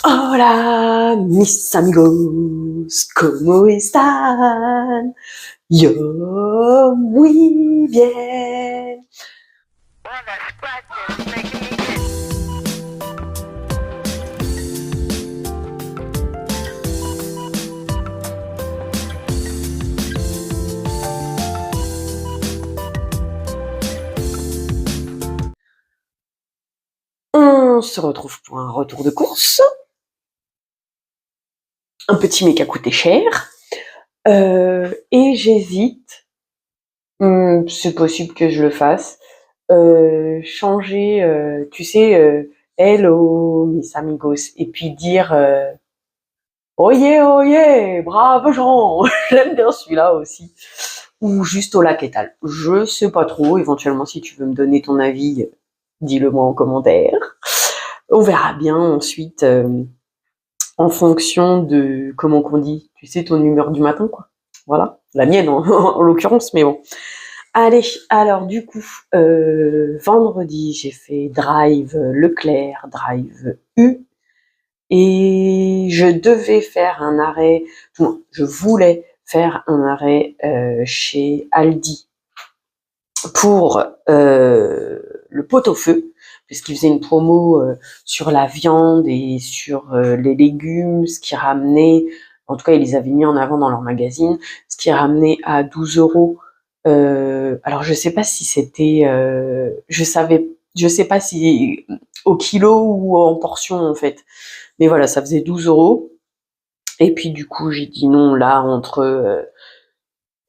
Hola, mis amigos, ¿cómo están? Yo muy bien. On se retrouve pour un retour de course. Un petit mec a coûté cher. Et j'hésite, c'est possible que je le fasse, changer, tu sais, hello, mis amigos, et puis dire oyez, oyez, braves gens. J'aime bien celui-là aussi. Ou juste hola, qu'est-ce tal. Je sais pas trop, éventuellement, si tu veux me donner ton avis, dis-le moi en commentaire. On verra bien ensuite, en fonction de, comment qu'on dit, tu sais, ton humeur du matin, quoi. Voilà, la mienne en l'occurrence, mais bon. Allez, alors du coup, vendredi, j'ai fait Drive Leclerc, Drive U, et je devais faire un arrêt, non, je voulais faire un arrêt chez Aldi pour le pot-au-feu, puisqu'ils faisaient une promo sur la viande et sur les légumes, ce qui ramenait, en tout cas ils les avaient mis en avant dans leur magazine, ce qui ramenait à 12 €. Alors je sais pas si c'était, je sais pas si au kilo ou en portion en fait, mais voilà, ça faisait 12 €. Et puis du coup j'ai dit non là entre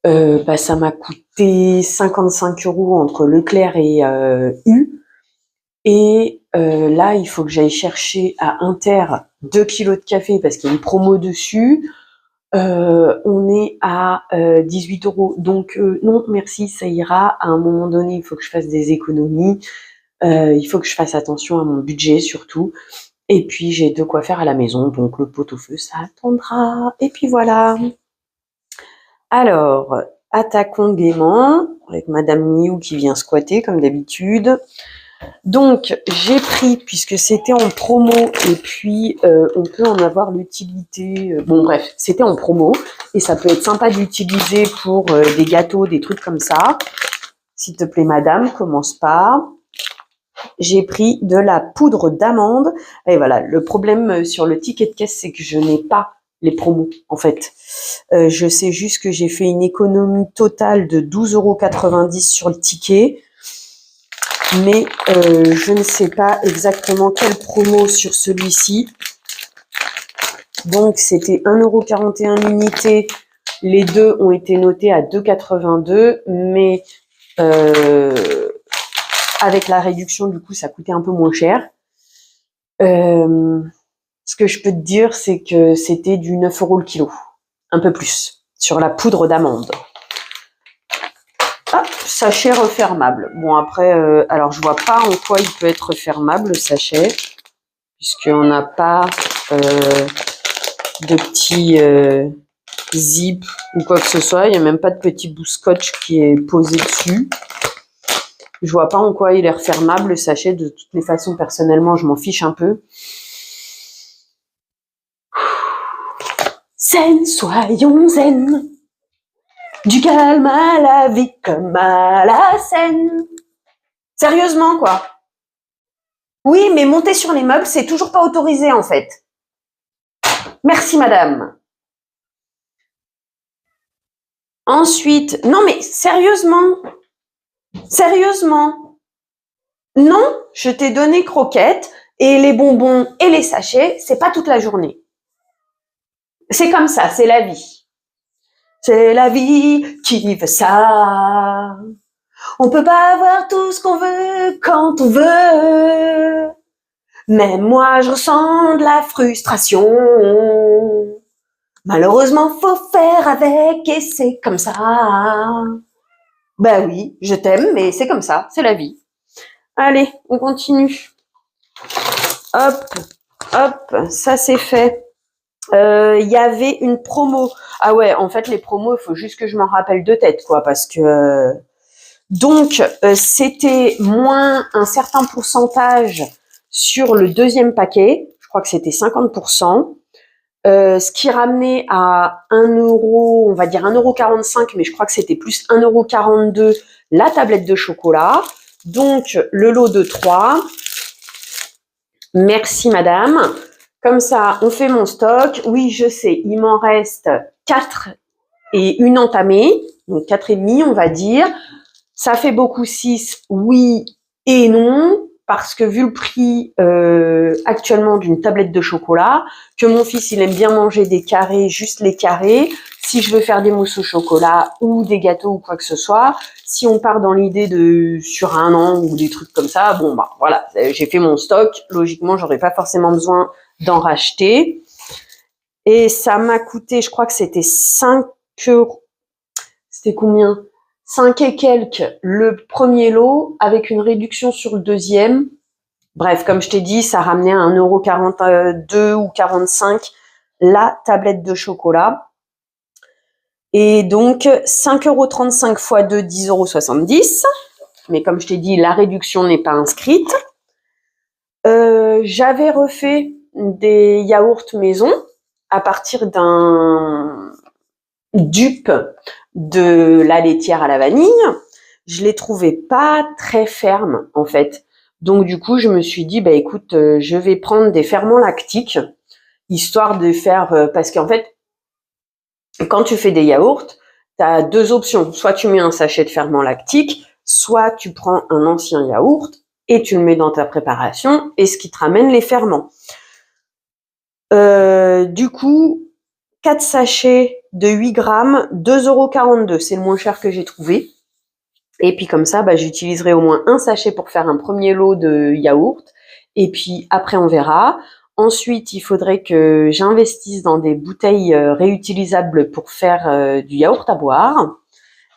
ça m'a coûté 55 € entre Leclerc et U. Et là, il faut que j'aille chercher à Inter 2 kilos de café parce qu'il y a une promo dessus. On est à 18 €. Donc non, merci, ça ira. À un moment donné, il faut que je fasse des économies. Il faut que je fasse attention à mon budget surtout. Et puis j'ai de quoi faire à la maison, donc le pot-au-feu, ça attendra. Et puis voilà. Alors, attaquons gaiement avec Madame Miou qui vient squatter comme d'habitude. Donc, j'ai pris, puisque c'était en promo, et puis on peut en avoir l'utilité. Bon, bref, c'était en promo, et ça peut être sympa d'utiliser pour des gâteaux, des trucs comme ça. S'il te plaît, madame, commence pas. J'ai pris de la poudre d'amande. Et voilà, le problème sur le ticket de caisse, c'est que je n'ai pas les promos, en fait. Je sais juste que j'ai fait une économie totale de 12,90 € sur le ticket. Mais je ne sais pas exactement quelle promo sur celui-ci. Donc c'était 1,41 € l'unité. Les deux ont été notés à 2,82 €, mais avec la réduction, du coup, ça coûtait un peu moins cher. Ce que je peux te dire, c'est que c'était du 9 € le kilo. Un peu plus, sur la poudre d'amande. Ah, sachet refermable. Bon, après, alors je vois pas en quoi il peut être refermable, le sachet, puisqu'on n'a pas de petit zip ou quoi que ce soit. Il n'y a même pas de petit bout scotch qui est posé dessus. Je vois pas en quoi il est refermable, le sachet. De toutes les façons, personnellement, je m'en fiche un peu. Zen, soyons zen. Du calme à la vie comme à la scène. Sérieusement, quoi. Oui, mais monter sur les meubles, c'est toujours pas autorisé, en fait. Merci, madame. Ensuite, non, mais sérieusement. Sérieusement. Non, je t'ai donné croquettes et les bonbons et les sachets, c'est pas toute la journée. C'est comme ça, c'est la vie. C'est la vie qui veut ça. On peut pas avoir tout ce qu'on veut quand on veut. Même moi, je ressens de la frustration. Malheureusement, faut faire avec et c'est comme ça. Ben oui, je t'aime, mais c'est comme ça, c'est la vie. Allez, on continue. Hop, hop, ça c'est fait. Il y avait une promo. Ah ouais, en fait, les promos, il faut juste que je m'en rappelle de tête, quoi, parce que... Donc, c'était moins un certain pourcentage sur le deuxième paquet. Je crois que c'était 50%. Ce qui ramenait à 1 euro, on va dire 1,45 €, mais je crois que c'était plus 1,42 € la tablette de chocolat. Donc, le lot de 3. Merci madame. Comme ça, on fait mon stock. Oui, je sais, il m'en reste 4 et une entamée. Donc 4,5, on va dire. Ça fait beaucoup 6, oui et non. Parce que vu le prix actuellement d'une tablette de chocolat, que mon fils il aime bien manger des carrés, juste les carrés, si je veux faire des mousses au chocolat ou des gâteaux ou quoi que ce soit, si on part dans l'idée de sur un an ou des trucs comme ça, bon bah voilà, j'ai fait mon stock, logiquement j'aurais pas forcément besoin d'en racheter. Et ça m'a coûté, je crois que c'était 5 €, c'était combien ? 5 et quelques le premier lot, avec une réduction sur le deuxième. Bref, comme je t'ai dit, ça ramenait à 1,42 € ou 45 la tablette de chocolat. Et donc, 5,35 € x 2, 10,70 €. Mais comme je t'ai dit, la réduction n'est pas inscrite. J'avais refait des yaourts maison à partir d'un dupe de la laitière à la vanille. Je les trouvais pas très fermes, en fait. Donc, du coup, je me suis dit, bah, écoute, je vais prendre des ferments lactiques, histoire de faire, parce qu'en fait, quand tu fais des yaourts, tu as 2 options. Soit tu mets un sachet de ferment lactique, soit tu prends un ancien yaourt et tu le mets dans ta préparation et ce qui te ramène les ferments. Du coup, 4 sachets de 8 grammes, 2,42 €. C'est le moins cher que j'ai trouvé. Et puis comme ça, bah, j'utiliserai au moins un sachet pour faire un premier lot de yaourt. Et puis après, on verra. Ensuite, il faudrait que j'investisse dans des bouteilles réutilisables pour faire du yaourt à boire.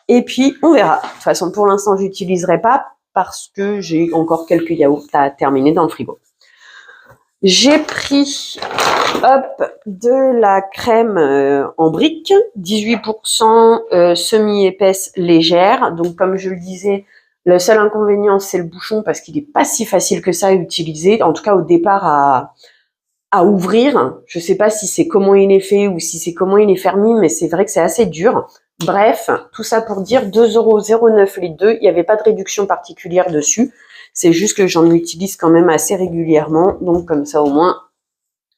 Et puis, on verra. De toute façon, pour l'instant, je n'utiliserai pas parce que j'ai encore quelques yaourts à terminer dans le frigo. J'ai pris de la crème en brique, 18% semi-épaisse légère. Donc, comme je le disais, le seul inconvénient, c'est le bouchon parce qu'il n'est pas si facile que ça à utiliser. En tout cas, au départ, à ouvrir. Je sais pas si c'est comment il est fait ou si c'est comment il est fermé, mais c'est vrai que c'est assez dur. Bref, tout ça pour dire 2,09 € les deux. Il n'y avait pas de réduction particulière dessus. C'est juste que j'en utilise quand même assez régulièrement. Donc comme ça au moins,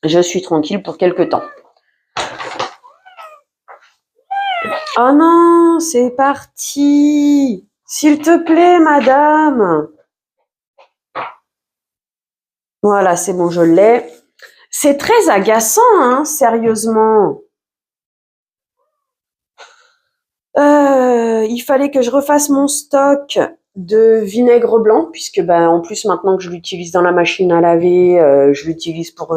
je suis tranquille pour quelques temps. Oh non, c'est parti. S'il te plaît, madame. Voilà, c'est bon, je l'ai. C'est très agaçant, hein, sérieusement. Il fallait que je refasse mon stock de vinaigre blanc, puisque en plus maintenant que je l'utilise dans la machine à laver, je l'utilise pour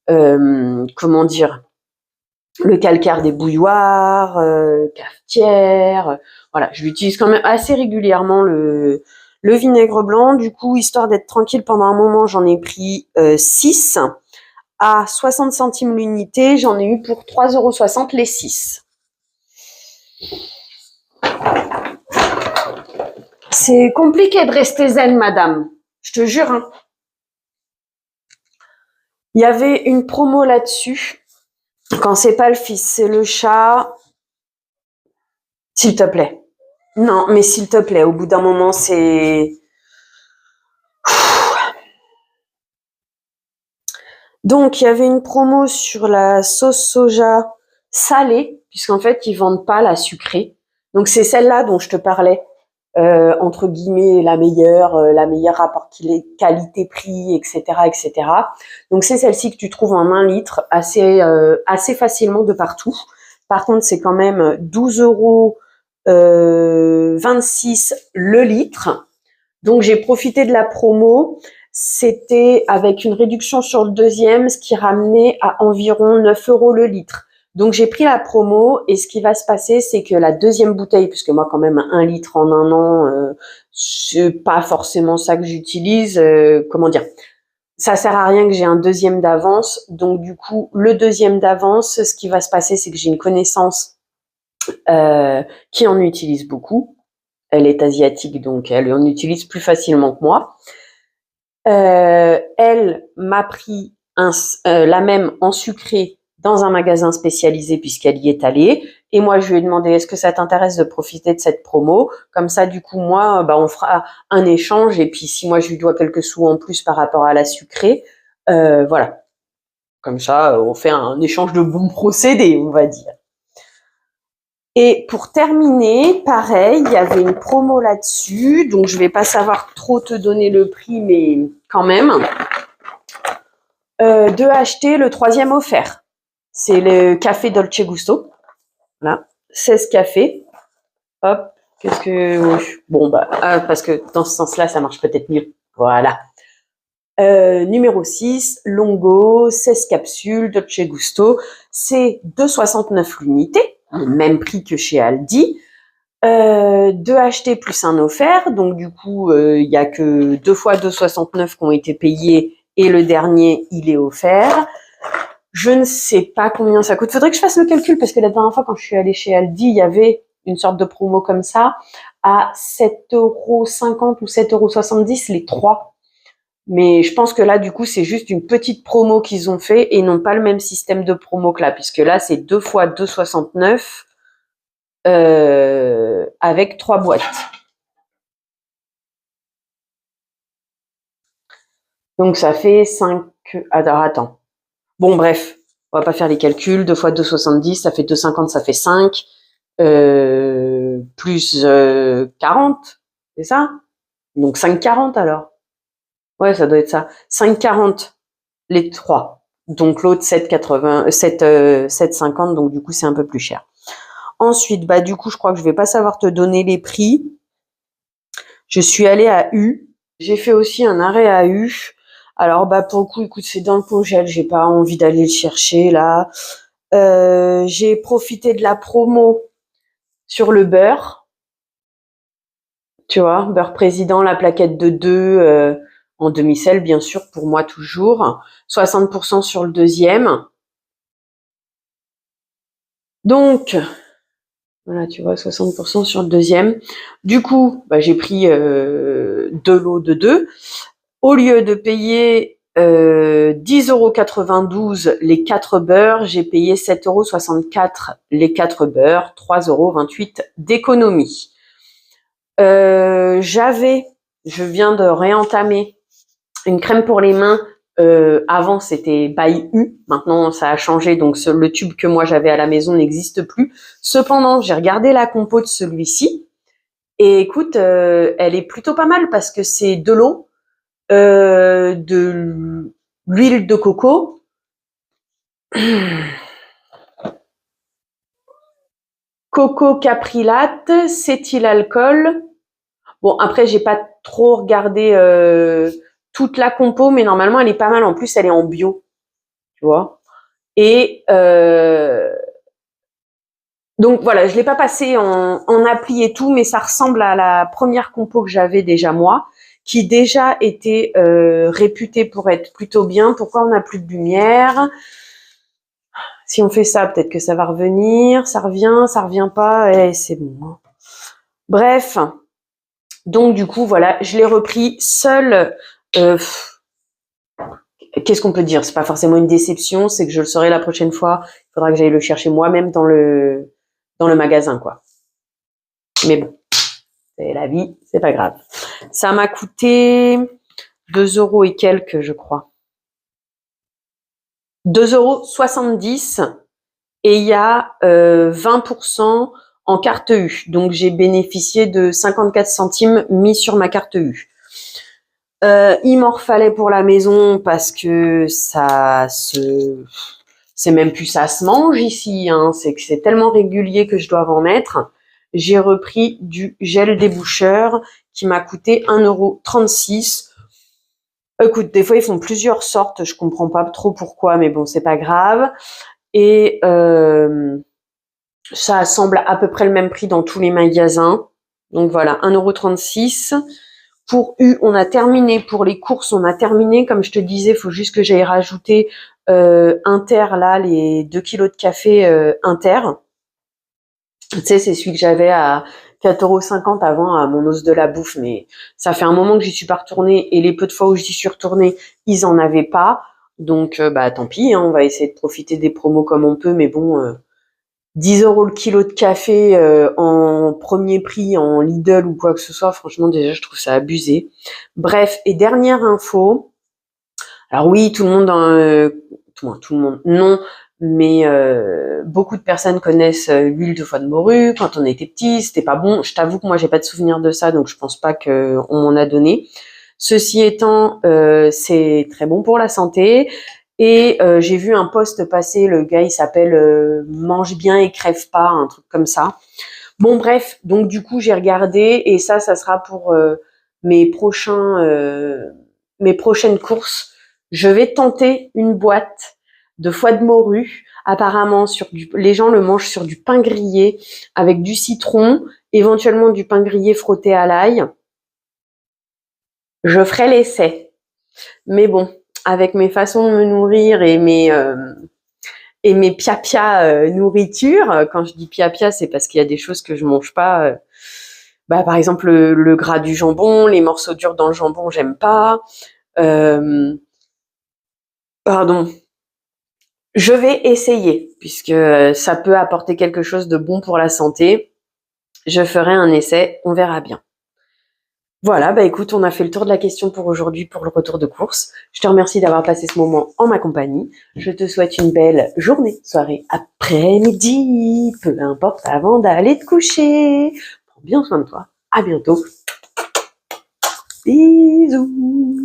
comment dire, le calcaire des bouilloires, cafetières. Voilà, je l'utilise quand même assez régulièrement le vinaigre blanc. Du coup, histoire d'être tranquille pendant un moment, j'en ai pris 6 à 60 centimes l'unité. J'en ai eu pour 3,60 € les 6. C'est compliqué de rester zen, madame. Je te jure. Hein. Il y avait une promo là-dessus. Quand c'est pas le fils, c'est le chat. S'il te plaît. Non, mais s'il te plaît, au bout d'un moment, c'est... Donc, il y avait une promo sur la sauce soja salée, puisqu'en fait, ils vendent pas la sucrée. Donc, c'est celle-là dont je te parlais. Entre guillemets la meilleure rapport qualité-prix, etc., etc. Donc c'est celle-ci que tu trouves en 1 litre assez facilement de partout. Par contre, c'est quand même 12,26 € le litre. Donc j'ai profité de la promo. C'était avec une réduction sur le deuxième, ce qui ramenait à environ 9 € le litre. Donc j'ai pris la promo et ce qui va se passer, c'est que la deuxième bouteille, puisque moi quand même 1 litre en un an, c'est pas forcément ça que j'utilise. Comment dire, ça sert à rien que j'ai un deuxième d'avance. Donc du coup, le deuxième d'avance, ce qui va se passer, c'est que j'ai une connaissance qui en utilise beaucoup. Elle est asiatique, donc elle en utilise plus facilement que moi. Elle m'a pris la même en sucré dans un magasin spécialisé puisqu'elle y est allée. Et moi, je lui ai demandé, est-ce que ça t'intéresse de profiter de cette promo? Comme ça, du coup, moi, on fera un échange. Et puis, si moi, je lui dois quelques sous en plus par rapport à la sucrée, voilà. Comme ça, on fait un échange de bons procédés, on va dire. Et pour terminer, pareil, il y avait une promo là-dessus. Donc, je vais pas savoir trop te donner le prix, mais quand même. De acheter le 3e offert. C'est le café Dolce Gusto. Voilà. 16 cafés. Hop. Qu'est-ce que... Bon, parce que dans ce sens-là, ça marche peut-être mieux. Voilà. Numéro 6, Longo, 16 capsules, Dolce Gusto. C'est 2,69 l'unité. Le même prix que chez Aldi. 2 achetés plus un offert. Donc, du coup, il y a que 2 fois 2,69 qui ont été payés. Et le dernier, il est offert. Je ne sais pas combien ça coûte. Faudrait que je fasse le calcul parce que la dernière fois, quand je suis allée chez Aldi, il y avait une sorte de promo comme ça à 7,50 € ou 7,70 € les 3. Mais je pense que là, du coup, c'est juste une petite promo qu'ils ont fait et non pas le même système de promo que là, puisque là, c'est 2 fois 2,69 avec 3 boîtes. Donc, ça fait 5... Alors, attends. Bon, bref, on va pas faire les calculs. 2 fois 2,70, ça fait 2,50, ça fait 5. Plus 40, c'est ça? Donc 5,40 alors. Ouais, ça doit être ça. 5,40 les 3. Donc l'autre 7,80, 7,50, donc du coup c'est un peu plus cher. Ensuite, du coup, je crois que je vais pas savoir te donner les prix. Je suis allée à U. J'ai fait aussi un arrêt à U. Alors pour le coup, écoute, c'est dans le congèle, j'ai pas envie d'aller le chercher là. J'ai profité de la promo sur le beurre. Tu vois, beurre président, la plaquette de 2 en demi-sel, bien sûr, pour moi toujours. 60% sur le deuxième. Donc, voilà, tu vois, 60% sur le deuxième. Du coup, j'ai pris 2 lots de 2. Au lieu de payer 10,92 € les 4 beurres, j'ai payé 7,64 € les 4 beurres, 3,28 € d'économie. Je viens de réentamer une crème pour les mains. Avant, c'était by U. Maintenant, ça a changé. Donc, le tube que moi j'avais à la maison n'existe plus. Cependant, j'ai regardé la compo de celui-ci. Et écoute, elle est plutôt pas mal parce que c'est de l'eau, de l'huile de coco, coco caprilate, cétylalcool. Bon, après, j'ai pas trop regardé toute la compo, mais normalement, elle est pas mal. En plus, elle est en bio, tu vois. Et donc voilà, je l'ai pas passé en appli et tout, mais ça ressemble à la première compo que j'avais déjà moi, qui déjà était réputée pour être plutôt bien. Pourquoi on n'a plus de lumière? Si on fait ça, peut-être que ça va revenir. Ça revient pas, et c'est bon. Hein. Bref, donc du coup, voilà, je l'ai repris seul. Qu'est-ce qu'on peut dire? C'est pas forcément une déception, c'est que je le saurai la prochaine fois. Il faudra que j'aille le chercher moi-même dans le magasin, quoi. Mais bon, c'est la vie, c'est pas grave. Ça m'a coûté 2 € et quelques, je crois. 2,70 € et il y a 20% en carte U. Donc j'ai bénéficié de 54 centimes mis sur ma carte U. Il m'en refallait pour la maison parce que c'est même plus ça se mange ici, hein. C'est que c'est tellement régulier que je dois en mettre. J'ai repris du gel déboucheur qui m'a coûté 1,36 €. Écoute, des fois ils font plusieurs sortes, je comprends pas trop pourquoi, mais bon, c'est pas grave. Et ça semble à peu près le même prix dans tous les magasins. Donc voilà, 1,36 €. Pour U, on a terminé. Pour les courses, on a terminé. Comme je te disais, il faut juste que j'aille rajouter Inter, là, les 2 kilos de café Inter. Tu sais, c'est celui que j'avais à 4,50 € avant à mon os de la bouffe, mais ça fait un moment que j'y suis pas retournée et les peu de fois où j'y suis retournée, ils en avaient pas. Donc, bah, tant pis, hein, on va essayer de profiter des promos comme on peut, mais bon, 10 € le kilo de café en premier prix en Lidl ou quoi que ce soit, franchement, déjà, je trouve ça abusé. Bref, et dernière info. Alors oui, tout le monde, non, mais beaucoup de personnes connaissent l'huile de foie de morue. Quand on était petit, c'était pas bon. Je t'avoue que moi, j'ai pas de souvenir de ça, donc je pense pas qu'on m'en a donné. Ceci étant, c'est très bon pour la santé. Et j'ai vu un post passer, le gars il s'appelle Mange bien et crève pas, un truc comme ça. Bon bref, donc du coup j'ai regardé et ça sera pour mes mes prochaines courses. Je vais tenter une boîte de foie de morue. Apparemment, les gens le mangent sur du pain grillé avec du citron, éventuellement du pain grillé frotté à l'ail. Je ferai l'essai. Mais bon, avec mes façons de me nourrir et mes pia-pia nourriture, quand je dis pia-pia, c'est parce qu'il y a des choses que je mange pas. Bah, par exemple, le gras du jambon, les morceaux durs dans le jambon, j'aime pas. Euh, pardon. Je vais essayer, puisque ça peut apporter quelque chose de bon pour la santé. Je ferai un essai, on verra bien. Voilà, bah écoute, on a fait le tour de la question pour aujourd'hui pour le retour de course. Je te remercie d'avoir passé ce moment en ma compagnie. Je te souhaite une belle journée, soirée, après-midi, peu importe, avant d'aller te coucher. Prends bien soin de toi. À bientôt. Bisous.